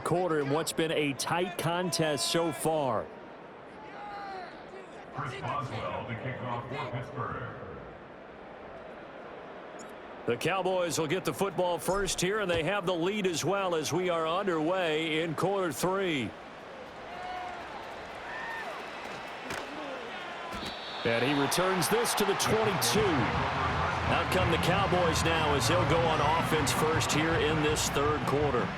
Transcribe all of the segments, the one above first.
quarter in what's been a tight contest so far. Chris Boswell, the kickoff for Pittsburgh. The Cowboys will get the football first here, and they have the lead as well as we are underway in quarter 3. And he returns this to the 22. Out come the Cowboys now as they'll go on offense first here in this third quarter.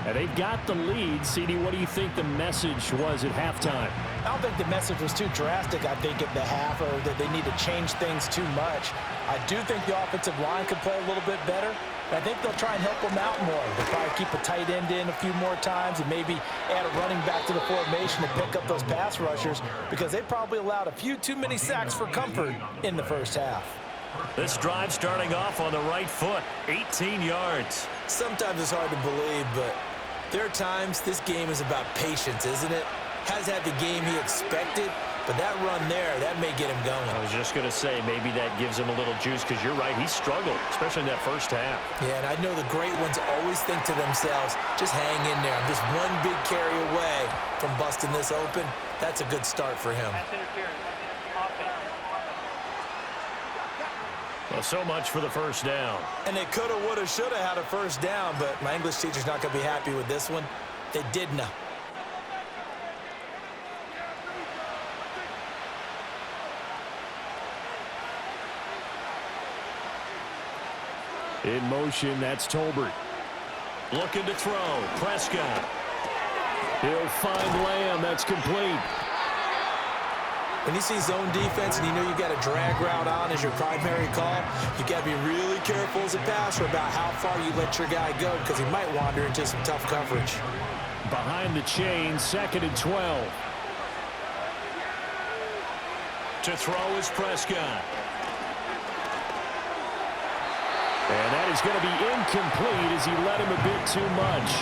And they've got the lead. CD, what do you think the message was at halftime? I don't think the message was too drastic, I think, at the half, or that they need to change things too much. I do think the offensive line could play a little bit better. I think they'll try and help them out more. They'll probably keep a tight end in a few more times and maybe add a running back to the formation to pick up those pass rushers, because they probably allowed a few too many sacks for comfort in the first half. This drive starting off on the right foot, 18 yards. Sometimes it's hard to believe, but there are times this game is about patience, isn't it? Has had the game he expected, but that run there, that may get him going. I was just going to say, maybe that gives him a little juice, because you're right, he struggled, especially in that first half. Yeah, and I know the great ones always think to themselves, just hang in there. I'm just one big carry away from busting this open. That's a good start for him. Well, so much for the first down. And they coulda, woulda, shoulda had a first down, but my English teacher's not going to be happy with this one. They didn't. In motion, that's Tolbert. Looking to throw. Prescott. He'll find Lamb. That's complete. When you see zone defense and you know you got a drag route on as your primary call, you got to be really careful as a passer about how far you let your guy go, because he might wander into some tough coverage. Behind the chain, 2nd and 12. To throw is Prescott. And that is going to be incomplete as he let him a bit too much.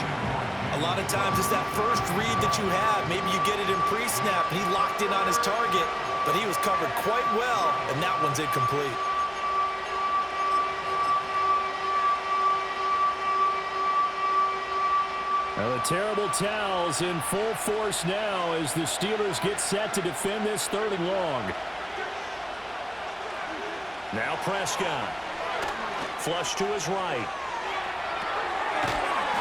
A lot of times it's that first read that you have. Maybe you get it in pre-snap, and he locked in on his target, but he was covered quite well, and that one's incomplete. Now the terrible towels in full force now as the Steelers get set to defend this 3rd and long. Now Prescott. Flush to his right.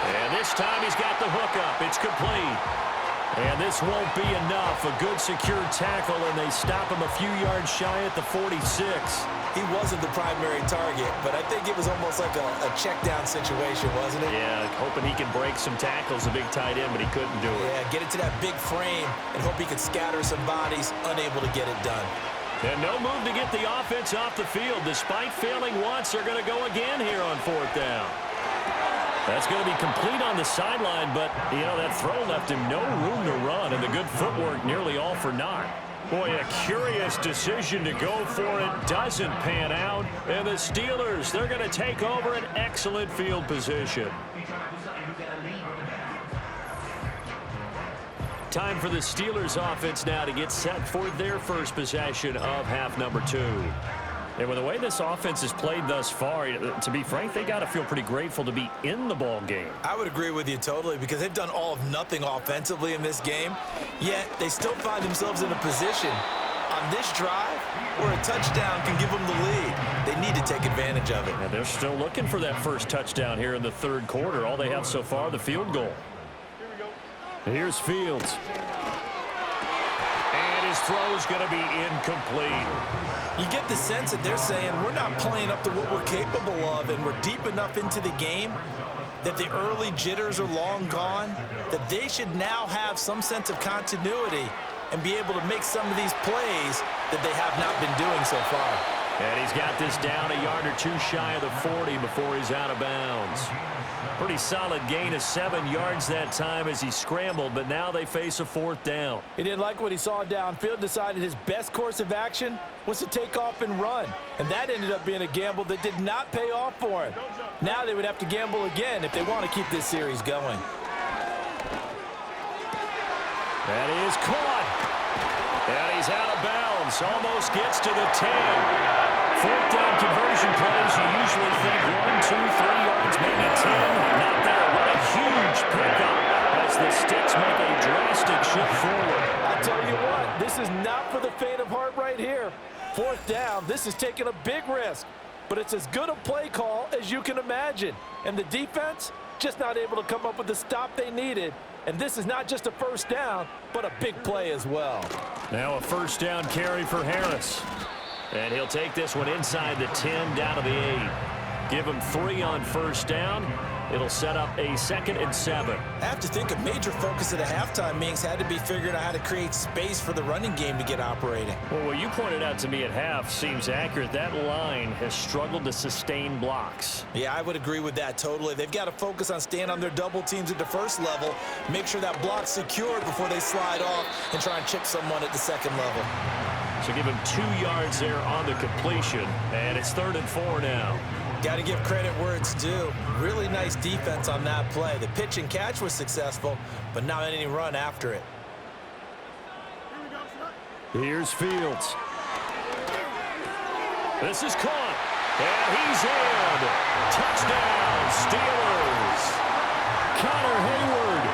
And this time he's got the hook up. It's complete. And this won't be enough. A good secure tackle, and they stop him a few yards shy at the 46. He wasn't the primary target, but I think it was almost like a check down situation, wasn't it? Yeah, hoping he can break some tackles, a big tight end, but he couldn't do it. Yeah, get it to that big frame and hope he could scatter some bodies, unable to get it done. And no move to get the offense off the field. Despite failing once, they're going to go again here on 4th down. That's going to be complete on the sideline, but, you know, that throw left him no room to run, and the good footwork nearly all for naught. Boy, a curious decision to go for it. Doesn't pan out. And the Steelers, they're going to take over an excellent field position. Time for the Steelers offense now to get set for their first possession of half number 2. And with the way this offense has played thus far, to be frank, they got to feel pretty grateful to be in the ball game. I would agree with you totally, because they've done all of nothing offensively in this game, yet they still find themselves in a position on this drive where a touchdown can give them the lead. They need to take advantage of it. And they're still looking for that first touchdown here in the 3rd quarter. All they have so far, the field goal. Here's Fields. And his throw's going to be incomplete. You get the sense that they're saying we're not playing up to what we're capable of, and we're deep enough into the game that the early jitters are long gone, that they should now have some sense of continuity and be able to make some of these plays that they have not been doing so far. And he's got this down a yard or two shy of the 40 before he's out of bounds. Pretty solid gain of 7 yards that time as he scrambled, but now they face a 4th down. He didn't like what he saw downfield, decided his best course of action was to take off and run. And that ended up being a gamble that did not pay off for him. Now they would have to gamble again if they want to keep this series going. That is caught. And he's out of bounds. Almost gets to the 10. 4th down conversion plays, you usually think 1, 2, 3 yards, maybe 10. Not there. What a huge pickup as the sticks make a drastic shift forward. I tell you what, this is not for the faint of heart right here. 4th down, this is taking a big risk. But it's as good a play call as you can imagine. And the defense, just not able to come up with the stop they needed. And this is not just a 1st down, but a big play as well. Now a 1st down carry for Harris. And he'll take this one inside the 10, down to the 8. Give him 3 on 1st down. It'll set up a 2nd and 7. I have to think a major focus at the halftime meetings had to be figuring out how to create space for the running game to get operating. Well, what you pointed out to me at half seems accurate. That line has struggled to sustain blocks. Yeah, I would agree with that totally. They've got to focus on staying on their double teams at the 1st level, make sure that block's secured before they slide off and try and chip someone at the 2nd level. So give him 2 yards there on the completion, and it's 3rd and 4 now. Got to give credit where it's due. Really nice defense on that play. The pitch and catch was successful, but not any run after it. Here's Fields. This is caught, and he's in. Touchdown, Steelers. Connor Hayward,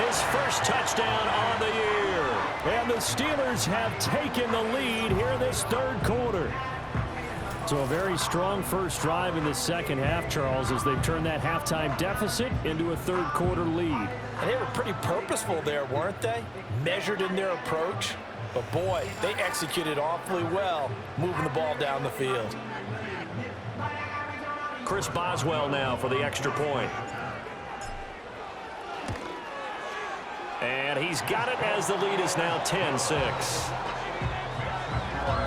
his 1st touchdown on the year. And the Steelers have taken the lead here in this 3rd quarter. So a very strong first drive in the 2nd half, Charles, as they've turned that halftime deficit into a 3rd quarter lead. And they were pretty purposeful there, weren't they? Measured in their approach. But boy, they executed awfully well, moving the ball down the field. Chris Boswell now for the extra point. And he's got it as the lead is now 10-6.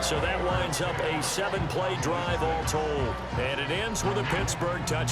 So that winds up a 7-play drive all told. And it ends with a Pittsburgh touchdown.